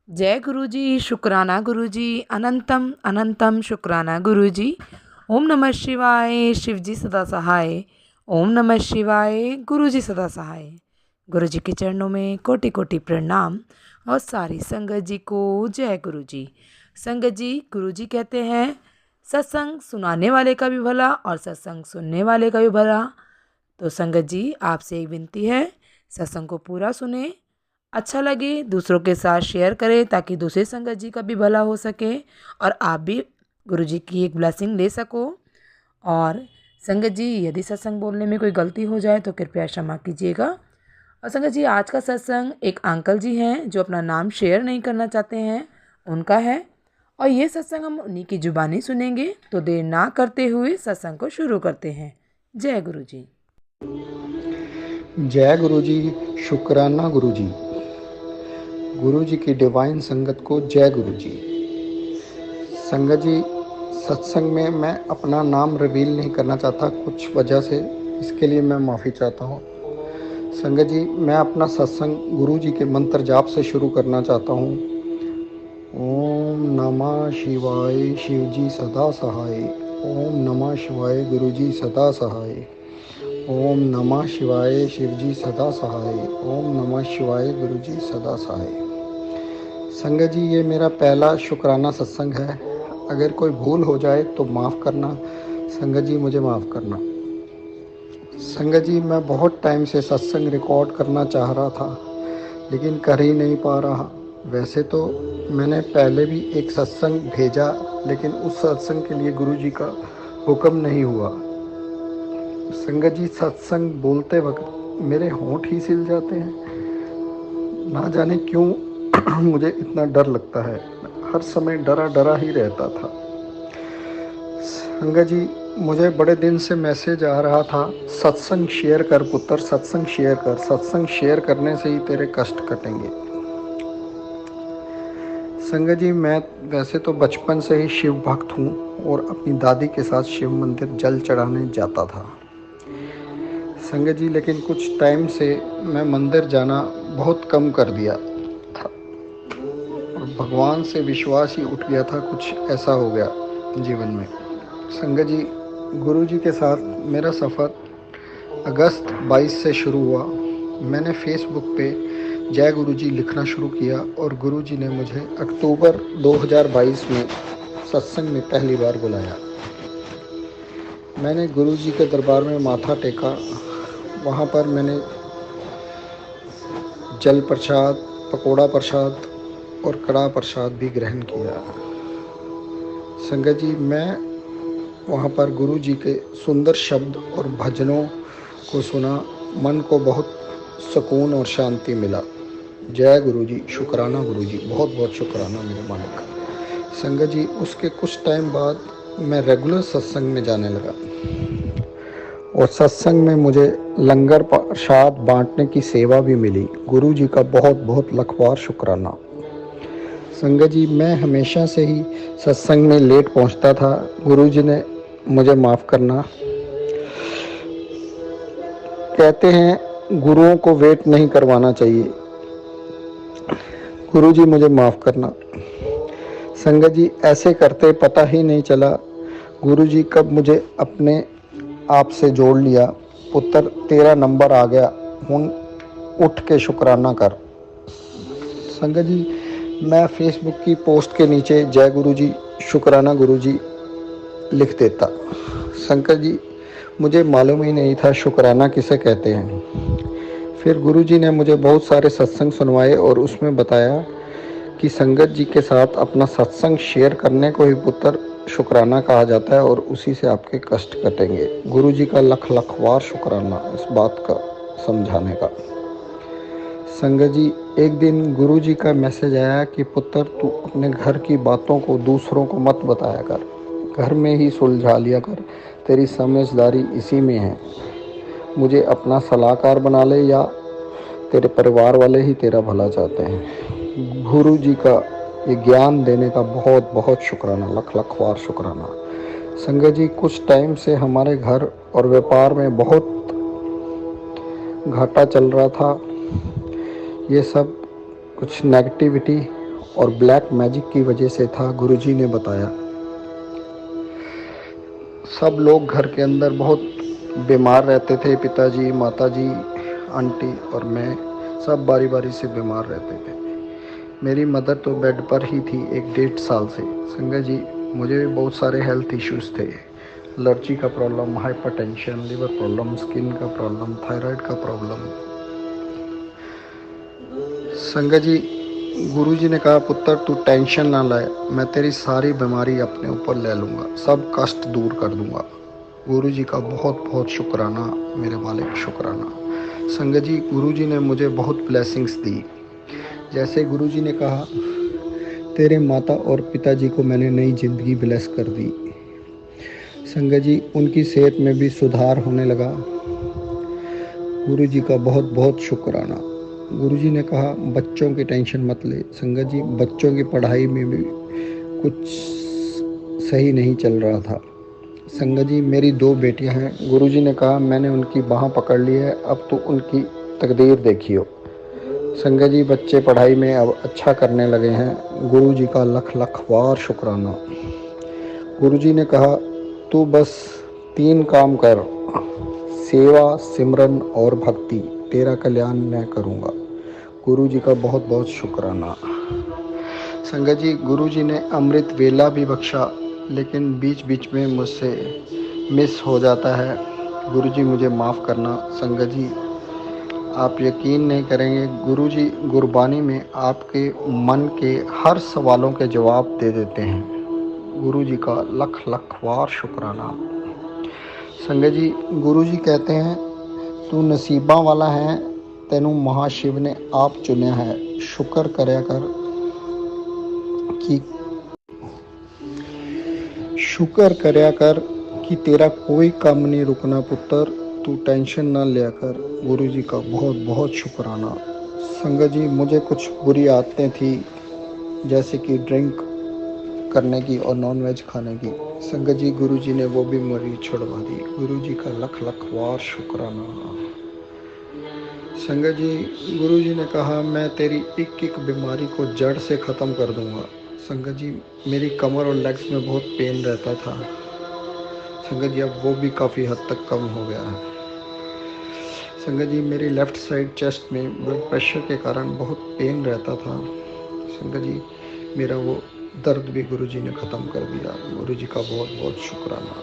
जय गुरुजी, शुक्राना गुरुजी, अनंतम अनंतम शुक्राना गुरुजी। ओम नमः शिवाय, शिवजी सदा सहाय। ओम नमः शिवाय, गुरुजी सदा सहाय। गुरुजी के चरणों में कोटि कोटि प्रणाम और सारी संगत जी को जय गुरुजी। संगत जी, गुरुजी कहते हैं सत्संग सुनाने वाले का भी भला और सत्संग सुनने वाले का भी भला। तो संगत जी, आपसे एक विनती है, सत्संग को पूरा सुने, अच्छा लगे दूसरों के साथ शेयर करें ताकि दूसरे संगत जी का भी भला हो सके और आप भी गुरु जी की एक ब्लेसिंग ले सको। और संगत जी, यदि सत्संग बोलने में कोई गलती हो जाए तो कृपया क्षमा कीजिएगा। और संगत जी, आज का सत्संग एक अंकल जी हैं जो अपना नाम शेयर नहीं करना चाहते हैं, उनका है। और ये सत्संग हम उन्हीं की जुबानी सुनेंगे। तो देर ना करते हुए सत्संग को शुरू करते हैं। जय गुरु जी। जय गुरु जी, शुक्राना गुरु जी। गुरु जी की डिवाइन संगत को जय गुरु जी। संगत जी, सत्संग में मैं अपना नाम रिवील नहीं करना चाहता कुछ वजह से, इसके लिए मैं माफ़ी चाहता हूँ। संगत जी, मैं अपना सत्संग गुरु जी के मंत्र जाप से शुरू करना चाहता हूँ। ओम नमः शिवाय, शिव जी सदा सहाय। ओम नमः शिवाय, गुरु जी सदा सहाय। ओम नमः शिवाय, शिव जी सदा सहाय। ओम नमः शिवाय, गुरु जी सदा सहाय। संगत जी, ये मेरा पहला शुक्राना सत्संग है। अगर कोई भूल हो जाए तो माफ़ करना। संगत जी, मुझे माफ़ करना। संगत जी, मैं बहुत टाइम से सत्संग रिकॉर्ड करना चाह रहा था लेकिन कर ही नहीं पा रहा। वैसे तो मैंने पहले भी एक सत्संग भेजा लेकिन उस सत्संग के लिए गुरु जी का हुक्म नहीं हुआ। संगत जी, सत्संग बोलते वक्त मेरे होंठ ही सिल जाते हैं। ना जाने क्यों मुझे इतना डर लगता है। हर समय डरा डरा ही रहता था। संगत जी, मुझे बड़े दिन से मैसेज आ रहा था, सत्संग शेयर कर पुत्र, सत्संग शेयर कर, सत्संग शेयर करने से ही तेरे कष्ट कटेंगे। संगत जी, मैं वैसे तो बचपन से ही शिव भक्त हूँ और अपनी दादी के साथ शिव मंदिर जल चढ़ाने जाता था। संगत जी, लेकिन कुछ टाइम से मैं मंदिर जाना बहुत कम कर दिया था और भगवान से विश्वास ही उठ गया था। कुछ ऐसा हो गया जीवन में। संगत जी, गुरु जी के साथ मेरा सफ़र अगस्त 22 से शुरू हुआ। मैंने फेसबुक पे जय गुरु जी लिखना शुरू किया और गुरु जी ने मुझे अक्टूबर 2022 में सत्संग में पहली बार बुलाया। मैंने गुरु जी के दरबार में माथा टेका। वहाँ पर मैंने जल प्रसाद, पकोड़ा प्रसाद और कड़ा प्रसाद भी ग्रहण किया। संगत जी, मैं वहाँ पर गुरु जी के सुंदर शब्द और भजनों को सुना। मन को बहुत सुकून और शांति मिला। जय गुरु जी, शुक्राना गुरु जी, बहुत बहुत शुक्राना मेरे मालिक। संगत जी, उसके कुछ टाइम बाद मैं रेगुलर सत्संग में जाने लगा और सत्संग में मुझे लंगर प्रसाद बांटने की सेवा भी मिली। गुरु जी का बहुत बहुत लखवार शुक्राना। संगत जी, मैं हमेशा से ही सत्संग में लेट पहुंचता था। गुरु जी ने मुझे माफ़ करना। कहते हैं गुरुओं को वेट नहीं करवाना चाहिए। गुरु जी, मुझे माफ़ करना। संगत जी, ऐसे करते पता ही नहीं चला गुरु जी कब मुझे अपने आप से जोड़ लिया। पुत्र, तेरा नंबर आ गया, हुन उठ के शुक्राना कर। संगत जी, मैं फेसबुक की पोस्ट के नीचे जय गुरु जी, शुक्राना गुरु जी लिख देता। संगत जी, मुझे मालूम ही नहीं था शुक्राना किसे कहते हैं। फिर गुरु जी ने मुझे बहुत सारे सत्संग सुनवाए और उसमें बताया कि संगत जी के साथ अपना सत्संग शेयर करने को ही पुत्र शुक्राना कहा जाता है और उसी से आपके कष्ट कटेंगे। गुरु जी का लख लखवार शुक्राना इस बात का समझाने का। संगत जी, एक दिन गुरु जी का मैसेज आया कि पुत्र, तू अपने घर की बातों को दूसरों को मत बताया कर, घर में ही सुलझा लिया कर, तेरी समझदारी इसी में है। मुझे अपना सलाहकार बना ले या तेरे परिवार वाले ही तेरा भला चाहते हैं। गुरु जी का ये ज्ञान देने का बहुत बहुत शुक्राना, लख लखवार शुक्राना। संगत जी, कुछ टाइम से हमारे घर और व्यापार में बहुत घाटा चल रहा था। ये सब कुछ नेगेटिविटी और ब्लैक मैजिक की वजह से था, गुरुजी ने बताया। सब लोग घर के अंदर बहुत बीमार रहते थे, पिताजी, माताजी, आंटी और मैं, सब बारी बारी से बीमार रहते थे। मेरी मदर तो बेड पर ही थी 1 डेढ़ साल से। संगत जी, मुझे भी बहुत सारे हेल्थ इश्यूज़ थे। एलर्जी का problem, hypertension, liver problem, skin का प्रॉब्लम, थायराइड का प्रॉब्लम। संगत जी, गुरुजी ने कहा, पुत्र तू टेंशन ना लाए, मैं तेरी सारी बीमारी अपने ऊपर ले लूँगा, सब कष्ट दूर कर दूँगा। गुरुजी का बहुत बहुत शुक्राना, मेरे मालिक शुक्राना। संगत जी, गुरुजी ने मुझे बहुत ब्लेसिंग्स दी। जैसे गुरुजी ने कहा, तेरे माता और पिताजी को मैंने नई ज़िंदगी ब्लेस कर दी। संगत जी, उनकी सेहत में भी सुधार होने लगा। गुरुजी का बहुत बहुत शुक्राना। गुरुजी ने कहा, बच्चों की टेंशन मत ले। संगत जी, बच्चों की पढ़ाई में भी कुछ सही नहीं चल रहा था। संगत जी, मेरी 2 बेटियां हैं। गुरुजी ने कहा, मैंने उनकी बाह पकड़ ली है, अब तो उनकी तकदीर देखियो। संगत जी, बच्चे पढ़ाई में अब अच्छा करने लगे हैं। गुरुजी का लख लख वार शुक्राना। गुरुजी ने कहा, तू बस 3 काम कर, सेवा, सिमरन और भक्ति, तेरा कल्याण मैं करूँगा। गुरुजी का बहुत बहुत शुक्राना। संगत जी, गुरुजी ने अमृत वेला भी बख्शा, लेकिन बीच बीच में मुझसे मिस हो जाता है। गुरुजी मुझे माफ़ करना। संगत जी, आप यकीन नहीं करेंगे, गुरुजी गुरबानी में आपके मन के हर सवालों के जवाब दे देते हैं। गुरुजी का लख लख वार शुक्राना। संगत जी, गुरुजी कहते हैं, तू नसीबा वाला है, तेनू महाशिव ने आप चुनिया है। शुक्र करया कर कि शुक्र करया कर कि तेरा कोई काम नहीं रुकना पुत्र, तू टेंशन ना लिया कर। गुरुजी का बहुत बहुत शुक्राना। संगत जी, मुझे कुछ बुरी आदतें थी, जैसे कि ड्रिंक करने की और नॉनवेज खाने की। संगत जी, गुरुजी ने वो भी मेरी छुड़वा दी। गुरुजी का लख लख वार शुक्राना। संगत जी, गुरुजी ने कहा, मैं तेरी एक एक बीमारी को जड़ से ख़त्म कर दूंगा। संगत जी, मेरी कमर और लेग्स में बहुत पेन रहता था। संगत जी, अब वो भी काफ़ी हद तक कम हो गया है। संगत जी, मेरी लेफ़्ट साइड चेस्ट में ब्लड प्रेशर के कारण बहुत पेन रहता था। संगत जी, मेरा वो दर्द भी गुरुजी ने ख़त्म कर दिया। गुरुजी का बहुत बहुत शुक्राना।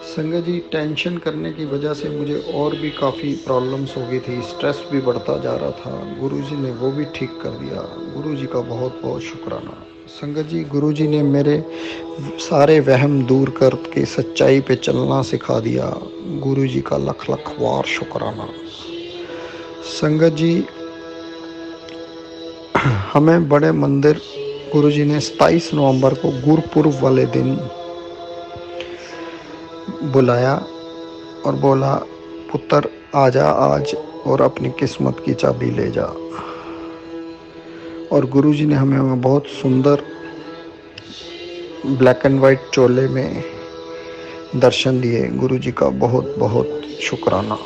संगत जी, टेंशन करने की वजह से मुझे और भी काफ़ी प्रॉब्लम्स हो गई थी, स्ट्रेस भी बढ़ता जा रहा था। गुरुजी ने वो भी ठीक कर दिया। गुरुजी का बहुत बहुत शुक्राना। संगत जी, गुरुजी ने मेरे सारे वहम दूर करके सच्चाई पे चलना सिखा दिया। गुरुजी का लख लख वार शुक्राना। संगत जी, हमें बड़े मंदिर गुरुजी ने 27 नवंबर को गुरुपुर्ब वाले दिन बुलाया और बोला, पुत्र आजा आज और अपनी किस्मत की चाबी ले जा। और गुरुजी ने हमें बहुत सुंदर ब्लैक एंड वाइट चोले में दर्शन दिए। गुरुजी का बहुत बहुत शुक्राना।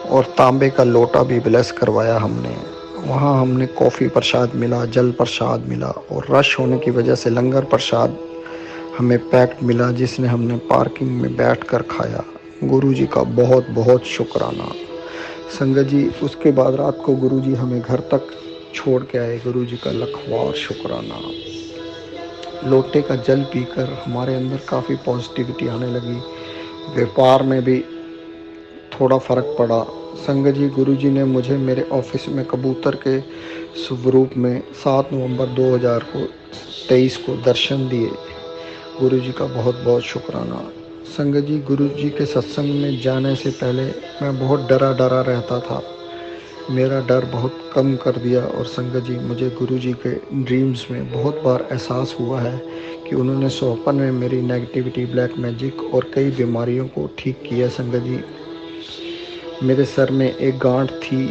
और तांबे का लोटा भी ब्लेस करवाया हमने। वहाँ हमने कॉफ़ी प्रसाद मिला, जल प्रसाद मिला, और रश होने की वजह से लंगर प्रसाद हमें पैक्ड मिला, जिसने हमने पार्किंग में बैठकर खाया। गुरुजी का बहुत बहुत शुक्राना। संगत जी, उसके बाद रात को गुरुजी हमें घर तक छोड़ के आए। गुरुजी का लखवार शुक्राना। लोटे का जल पीकर हमारे अंदर काफ़ी पॉजिटिविटी आने लगी। व्यापार में भी थोड़ा फ़र्क पड़ा। संगत जी, गुरुजी ने मुझे मेरे ऑफिस में कबूतर के स्वरूप में 7 नवंबर 2023 को दर्शन दिए। गुरुजी का बहुत बहुत शुक्राना। संगत जी, गुरुजी के सत्संग में जाने से पहले मैं बहुत डरा डरा रहता था। मेरा डर बहुत कम कर दिया। और संगत जी, मुझे गुरुजी के ड्रीम्स में बहुत बार एहसास हुआ है कि उन्होंने स्वप्न में मेरी नेगेटिविटी, ब्लैक मैजिक और कई बीमारियों को ठीक किया। संगत जी, मेरे सर में एक गांठ थी,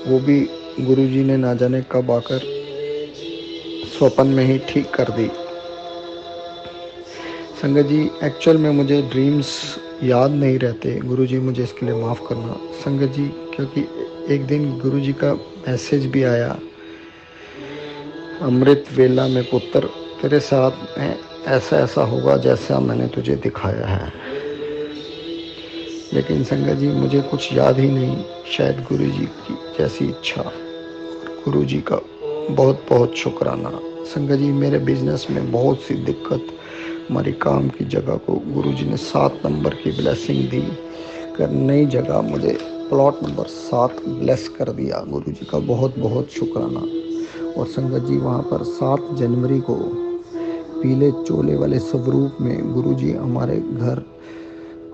वो भी गुरुजी ने ना जाने कब आकर स्वप्न में ही ठीक कर दी। संगत जी, एक्चुअल में मुझे ड्रीम्स याद नहीं रहते। गुरुजी मुझे इसके लिए माफ़ करना। संगत जी, क्योंकि एक दिन गुरुजी का मैसेज भी आया अमृत वेला में पुत्र तेरे साथ में ऐसा ऐसा होगा जैसा मैंने तुझे दिखाया है। लेकिन संगत जी मुझे कुछ याद ही नहीं, शायद गुरु जी की जैसी इच्छा। गुरु जी का बहुत बहुत शुक्राना। संगत जी मेरे बिजनेस में बहुत सी दिक्कत, हमारी काम की जगह को गुरु जी ने 7 नंबर की ब्लेसिंग दी कर नई जगह मुझे प्लॉट नंबर 7 ब्लेस कर दिया। गुरु जी का बहुत बहुत शुक्राना। और संगत जी वहाँ पर 7 जनवरी को पीले चोले वाले स्वरूप में गुरु जी हमारे घर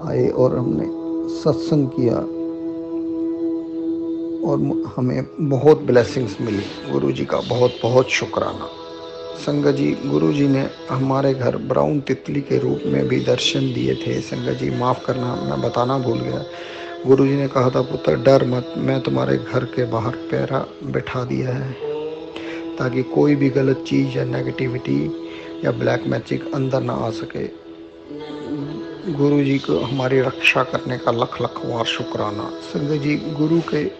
आए और हमने सत्संग किया और हमें बहुत ब्लेसिंग्स मिली। गुरु जी का बहुत बहुत शुक्राना। संगत जी गुरु जी ने हमारे घर ब्राउन तितली के रूप में भी दर्शन दिए थे। संगत जी माफ़ करना, मैं बताना भूल गया। गुरु जी ने कहा था पुत्र डर मत, मैं तुम्हारे घर के बाहर पहरा बैठा दिया है ताकि कोई भी गलत चीज़ या नेगेटिविटी या ब्लैक मैजिक अंदर ना आ सके। गुरु जी को हमारी रक्षा करने का लख लख बार शुक्राना। संगत जी गुरु के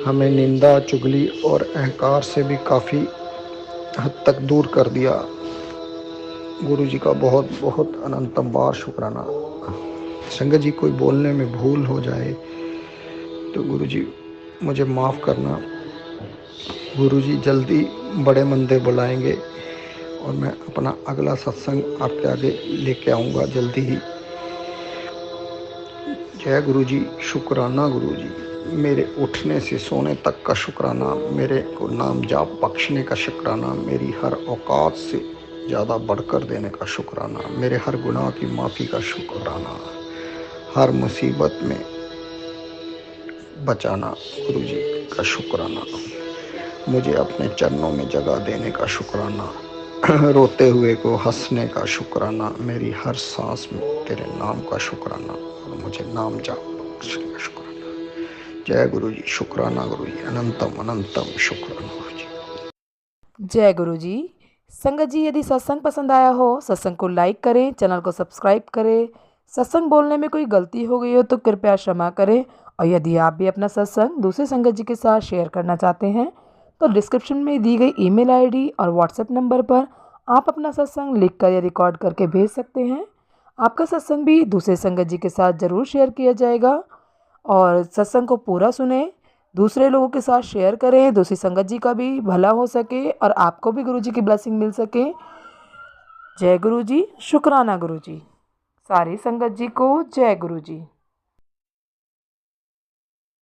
हमें निंदा चुगली और अहंकार से भी काफ़ी हद तक दूर कर दिया। गुरु जी का बहुत बहुत अनंतम बार शुक्राना। संगत जी कोई बोलने में भूल हो जाए तो गुरु जी मुझे माफ़ करना। गुरु जी जल्दी बड़े मंदिर बुलाएंगे और मैं अपना अगला सत्संग आपके आगे लेके आऊँगा जल्दी ही। जय गुरु जी। शुक्राना गुरु जी, मेरे उठने से सोने तक का शुक्राना, मेरे को नाम जाप बख्शने का शुक्राना, मेरी हर औकात से ज़्यादा बढ़कर देने का शुक्राना, मेरे हर गुनाह की माफ़ी का शुक्राना, हर मुसीबत में बचाना गुरु जी का शुक्राना, मुझे अपने चरणों में जगह देने का शुक्राना, रोते हुए को हंसने का शुक्राना, मेरी हर सांस में तेरे नाम का शुक्राना और मुझे नाम जाप बख्शने का शुक्राना। जय गुरु जी। शुक्राना गुरु जी, अनंतम अनंतम शुक्राना गुरु जी। जय गुरु जी। संगत जी यदि सत्संग पसंद आया हो, सत्संग को लाइक करें, चैनल को सब्सक्राइब करें। सत्संग बोलने में कोई गलती हो गई हो तो कृपया क्षमा करें। और यदि आप भी अपना सत्संग दूसरे संगत जी के साथ शेयर करना चाहते हैं तो डिस्क्रिप्शन में दी गई ईमेल आईडी और व्हाट्सएप नंबर पर आप अपना सत्संग लिख कर या रिकॉर्ड करके भेज सकते हैं। आपका सत्संग भी दूसरे संगत जी के साथ ज़रूर शेयर किया जाएगा। और सत्संग को पूरा सुने, दूसरे लोगों के साथ शेयर करें, दूसरी संगत जी का भी भला हो सके और आपको भी गुरु जी की ब्लेसिंग मिल सके। जय गुरु जी। शुक्राना गुरु जी। सारी संगत जी को जय गुरु जी।